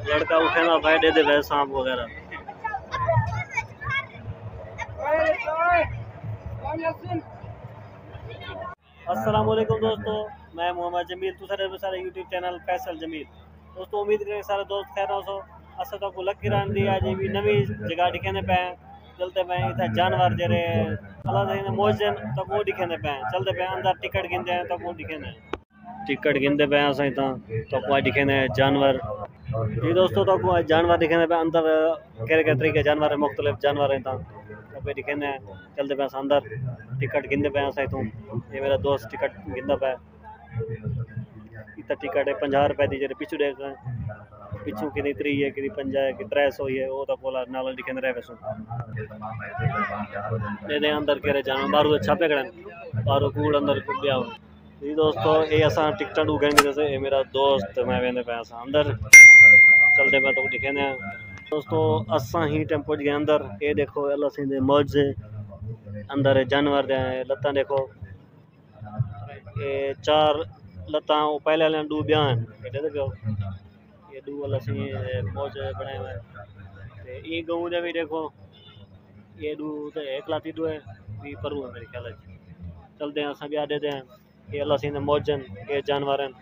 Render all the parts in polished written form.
लड़का उठे ना भाई दे दे सांप वगैरह। अस्सलाम वालेकुम दोस्तों, मैं मोहम्मद जमील, तू सारे यूट्यूब चैनल फैसल जमील। दोस्तों उम्मीद करें सारे दोस्त खैर हो। अस तो लकी रान दी आज भी नवी जगह दिखेंदे पे चलते पे इतना जानवर जरे अल्लाह मौजन तो वो दिखेंदे पे चलते पे अंदर टिकट गिनते हैं तो वो दिखेंदे टिकट गिनते पे अस तो कोई दिखेंदे जानवर। जी दोस्तों तो जानवर दिखेंदे पे अंदर केरे तरीके जानवर है, मुख्तलिफ जानवर हैं तो पे दिखेंदे चलते पे अंदर टिकट गिनते पे अस ये मेरा दोस्त टिकट गिनदा पे इतना टिकट है 50 रुपए दी जरे पिछू देख पिछू कि 3 है कि 5 है कि 300 है वो तो बोला नाल दिखेंदे रहे वैसो दे अंदर केरे जानवर बारू छापे कड़न बारू कूड़ अंदर गया। जी दोस्तों ये असा टिकट उगेंगे जैसे ये मेरा दोस्त मैं वेंदे पे असा अंदर चलते पे तो दिखेंदे दोस्तों असा ही टेम्पो गए अंदर। ये देखो अल्लाह सिंधे मौज अंदर जानवर दे लत्ता देखो ये 4 लत्ता पहले वाले डू बयान ये डू वाला सी मौज बनाए हुए ते ये गऊ दे भी देखो ये डू तो एक लाती डू है भी परू है मेरे ख्याल चलते हैं असा भी आदे हैं ये अल्लाह सिंधे मौजन ये जानवर हैं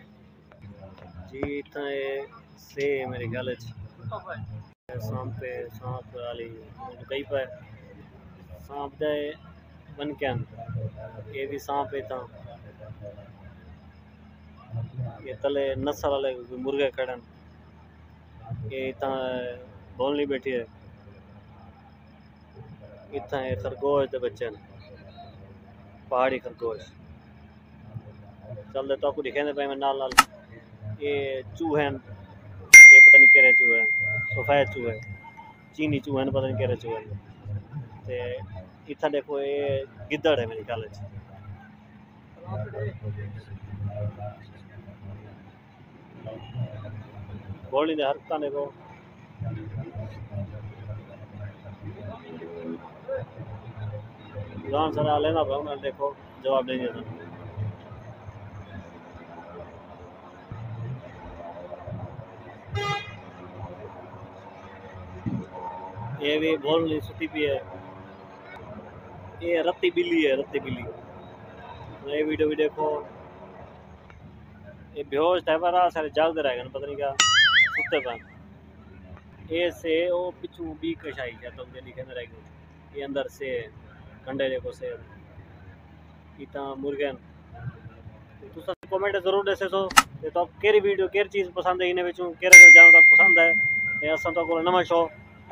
जी इतना ये से मेरे ख्याल सांप वाली कहीं पर सांप दे बन के ये भी सांप है था ये तले नस्ल वाले मुर्गे खड़न ये इतना बोलनी बैठी है इतना है खरगोश दे बच्चे पहाड़ी खरगोश चलते तो आपको दिखेंदे पे मैं नाल ये चूहे ये पता नहीं केरे चूहे सफेद चूहे चीनी चूहे पता नहीं केरे चूहे ते इतना देखो ये गिद्दड़ है मेरे ख्याल बोली दे हरकत देखो गांव सारा लेना पाऊंगा देखो जवाब देंगे तो ये भी बोल नहीं सुती भी है ये रत्ती बिल्ली है रत्ती बिल्ली ये वीडियो भी देखो ये बेहोश टाइप सारे जागते रहेगा पता नहीं क्या सुते पे ये से वो पिछू बी कशाई क्या तो लिखे रहेगा ये अंदर से कंडे देखो से इतना मुर्गे तो कमेंट जरूर दसे सो तो केरी वीडियो केरी चीज़ पसंद है इन्हें बिचू केरे जानवर पसंद है असा तो नवा शो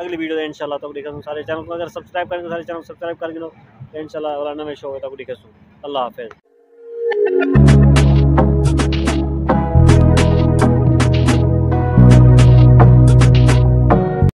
अगली वीडियो इंशाल्लाह तो दिखा सारे चैनल को अगर सब्सक्राइब करेंगे सारे चैनल सब्सक्राइब कर लो इंशाल्लाह नवे शो तक दिखेसू। अल्लाह हाफिज़।